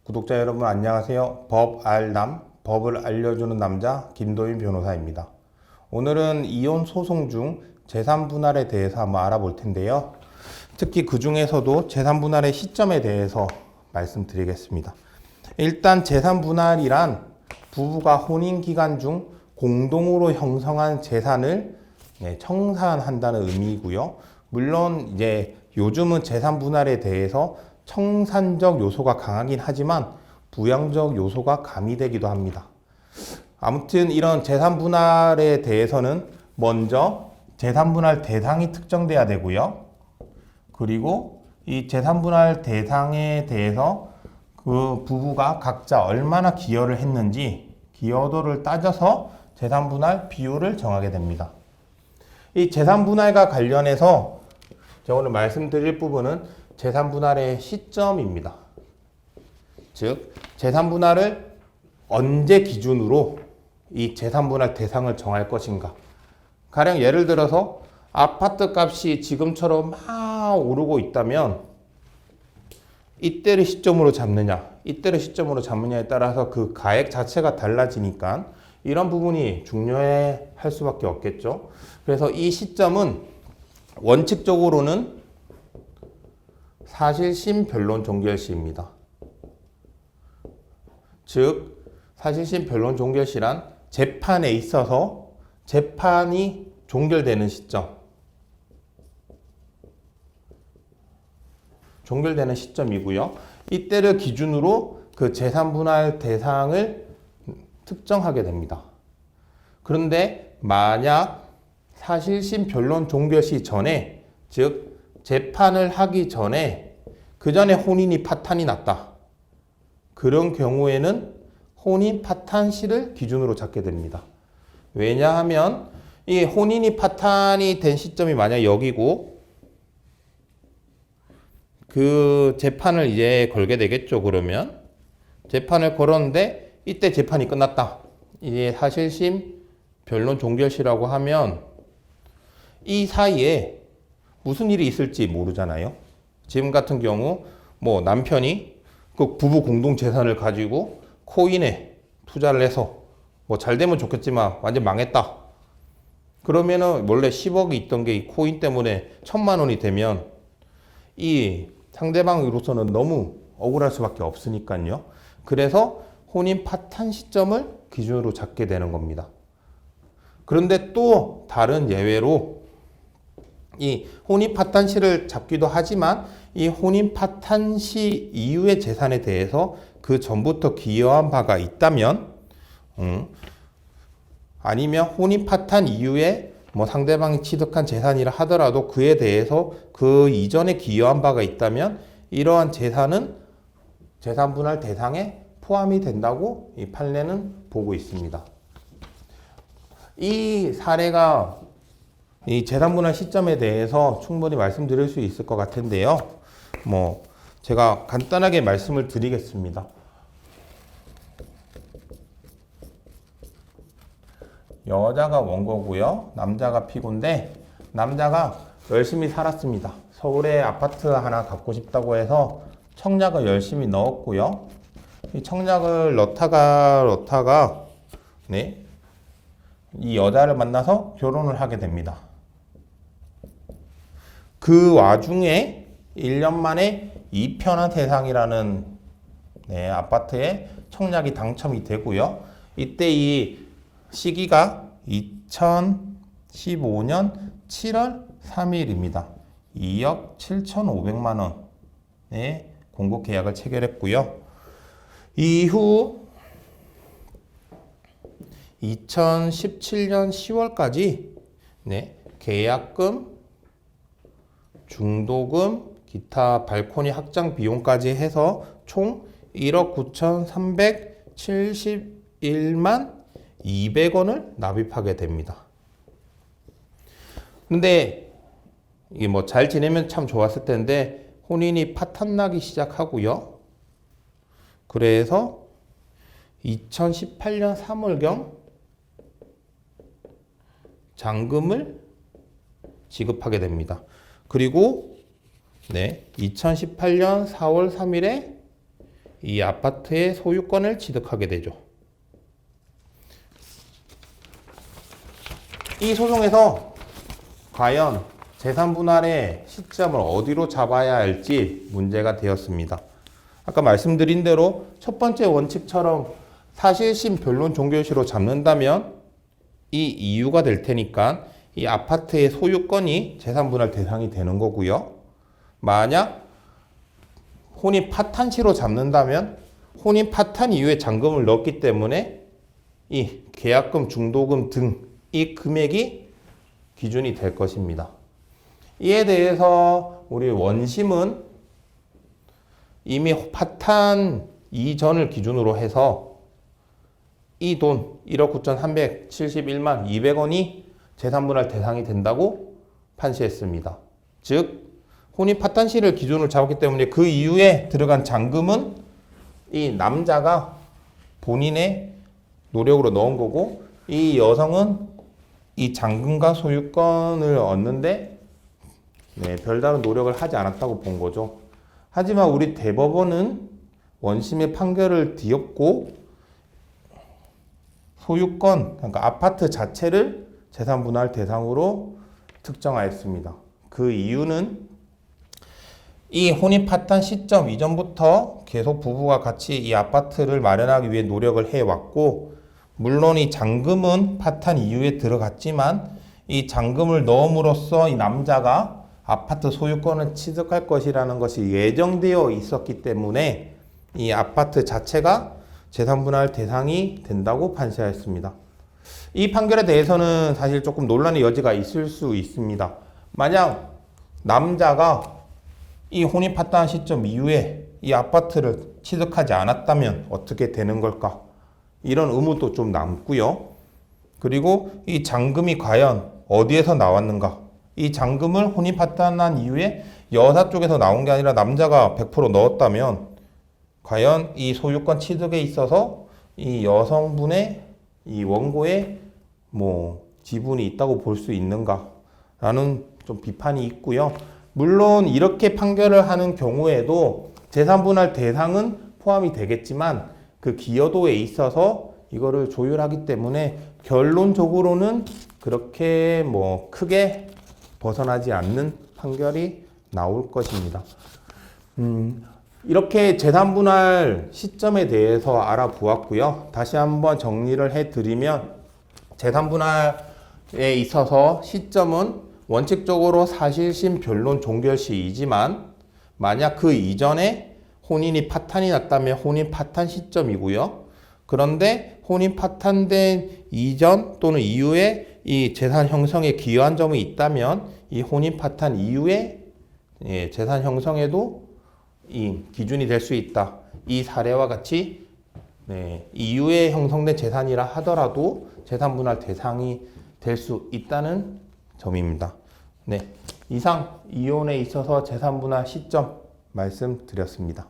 구독자 여러분 안녕하세요. 법알남, 법을 알려주는 남자 김도인 변호사입니다. 오늘은 이혼 소송 중 재산 분할에 대해서 한번 알아볼 텐데요. 특히 그 중에서도 재산 분할의 시점에 대해서 말씀드리겠습니다. 일단 재산 분할이란 부부가 혼인 기간 중 공동으로 형성한 재산을 청산한다는 의미이고요. 물론 이제 요즘은 재산 분할에 대해서 청산적 요소가 강하긴 하지만 부양적 요소가 가미되기도 합니다. 아무튼 이런 재산 분할에 대해서는 먼저 재산 분할 대상이 특정돼야 되고요. 그리고 이 재산 분할 대상에 대해서 그 부부가 각자 얼마나 기여를 했는지 기여도를 따져서 재산 분할 비율을 정하게 됩니다. 이 재산 분할과 관련해서 제가 오늘 말씀드릴 부분은 재산 분할의 시점입니다. 즉, 재산 분할을 언제 기준으로 이 재산 분할 대상을 정할 것인가. 가령 예를 들어서 아파트 값이 지금처럼 막 오르고 있다면 이때를 시점으로 잡느냐, 이때를 시점으로 잡느냐에 따라서 그 가액 자체가 달라지니까 이런 부분이 중요해 할 수밖에 없겠죠. 그래서 이 시점은 원칙적으로는 사실심 변론 종결시입니다. 즉, 사실심 변론 종결시란 재판에 있어서 재판이 종결되는 시점, 종결되는 시점이고요. 이때를 기준으로 그 재산 분할 대상을 특정하게 됩니다. 그런데 만약 사실심 변론 종결시 전에, 즉 재판을 하기 전에 그 전에 혼인이 파탄이 났다. 그런 경우에는 혼인 파탄시를 기준으로 잡게 됩니다. 왜냐하면 이 혼인이 파탄이 된 시점이 만약 여기고 그 재판을 이제 걸게 되겠죠. 그러면 재판을 걸었는데 이때 재판이 끝났다. 이제 사실심 변론 종결시라고 하면 이 사이에 무슨 일이 있을지 모르잖아요. 지금 같은 경우 뭐 남편이 그 부부 공동 재산을 가지고 코인에 투자를 해서 뭐 잘 되면 좋겠지만 완전 망했다. 그러면은 원래 10억이 있던 게 이 코인 때문에 1,000만 원이 되면 이 상대방으로서는 너무 억울할 수밖에 없으니까요. 그래서 혼인 파탄 시점을 기준으로 잡게 되는 겁니다. 그런데 또 다른 예외로 이 혼인 파탄시를 잡기도 하지만 이 혼인 파탄시 이후의 재산에 대해서 그 전부터 기여한 바가 있다면 아니면 혼인 파탄 이후에 뭐 상대방이 취득한 재산이라 하더라도 그에 대해서 그 이전에 기여한 바가 있다면 이러한 재산은 재산 분할 대상에 포함이 된다고 이 판례는 보고 있습니다. 이 사례가 이 재산 분할 시점에 대해서 충분히 말씀드릴 수 있을 것 같은데요. 뭐 제가 간단하게 말씀을 드리겠습니다. 여자가 원고고요. 남자가 피고인데 남자가 열심히 살았습니다. 서울에 아파트 하나 갖고 싶다고 해서 청약을 열심히 넣었고요. 이 청약을 넣다가 이 여자를 만나서 결혼을 하게 됩니다. 그 와중에 1년 만에 이편한 세상이라는 아파트에 청약이 당첨이 되고요. 이때 이 시기가 2015년 7월 3일입니다. 2억 7,500만 원의 공고 계약을 체결했고요. 이후 2017년 10월까지 계약금, 중도금, 기타 발코니 확장 비용까지 해서 총 1억 9,371만 200원을 납입하게 됩니다. 근데 이게 뭐 잘 지내면 참 좋았을 텐데 혼인이 파탄나기 시작하고요. 그래서 2018년 3월경 잔금을 지급하게 됩니다. 그리고 2018년 4월 3일에 이 아파트의 소유권을 취득하게 되죠. 이 소송에서 과연 재산 분할의 시점을 어디로 잡아야 할지 문제가 되었습니다. 아까 말씀드린 대로 첫 번째 원칙처럼 사실심 변론 종결시로 잡는다면 이 이유가 될 테니까 이 아파트의 소유권이 재산 분할 대상이 되는 거고요. 만약 혼인 파탄시로 잡는다면 혼인 파탄 이후에 잔금을 넣었기 때문에 이 계약금, 중도금 등 이 금액이 기준이 될 것입니다. 이에 대해서 우리 원심은 이미 파탄 이전을 기준으로 해서 이 돈 1억 9,371만 200원이 재산분할 대상이 된다고 판시했습니다. 즉 혼인 파탄시를 기준으로 잡았기 때문에 그 이후에 들어간 잔금은 이 남자가 본인의 노력으로 넣은 거고 이 여성은 이 잔금과 소유권을 얻는데 별다른 노력을 하지 않았다고 본 거죠. 하지만 우리 대법원은 원심의 판결을 뒤엎고 소유권, 그러니까 아파트 자체를 재산분할 대상으로 특정하였습니다. 그 이유는 이 혼인 파탄 시점 이전부터 계속 부부가 같이 이 아파트를 마련하기 위해 노력을 해왔고, 물론 이 잔금은 파탄 이후에 들어갔지만 이 잔금을 넣음으로써 이 남자가 아파트 소유권을 취득할 것이라는 것이 예정되어 있었기 때문에 이 아파트 자체가 재산분할 대상이 된다고 판시하였습니다. 이 판결에 대해서는 사실 조금 논란의 여지가 있을 수 있습니다. 만약 남자가 이 혼인 파탄 시점 이후에 이 아파트를 취득하지 않았다면 어떻게 되는 걸까? 이런 의문도 좀 남고요. 그리고 이 잔금이 과연 어디에서 나왔는가? 이 잔금을 혼인 파탄한 이후에 여사 쪽에서 나온 게 아니라 남자가 100% 넣었다면 과연 이 소유권 취득에 있어서 이 여성분의 이 원고에 지분이 있다고 볼 수 있는가라는 좀 비판이 있고요. 물론 이렇게 판결을 하는 경우에도 재산분할 대상은 포함이 되겠지만 그 기여도에 있어서 이거를 조율하기 때문에 결론적으로는 그렇게 크게 벗어나지 않는 판결이 나올 것입니다. 이렇게 재산분할 시점에 대해서 알아보았고요. 다시 한번 정리를 해드리면 재산분할에 있어서 시점은 원칙적으로 사실심 변론 종결시이지만 만약 그 이전에 혼인이 파탄이 났다면 혼인 파탄 시점이고요. 그런데 혼인 파탄된 이전 또는 이후에 이 재산 형성에 기여한 점이 있다면 이 혼인 파탄 이후에 재산 형성에도 이 기준이 될 수 있다. 이 사례와 같이 이후에 형성된 재산이라 하더라도 재산분할 대상이 될 수 있다는 점입니다. 이상 이혼에 있어서 재산분할 시점 말씀드렸습니다.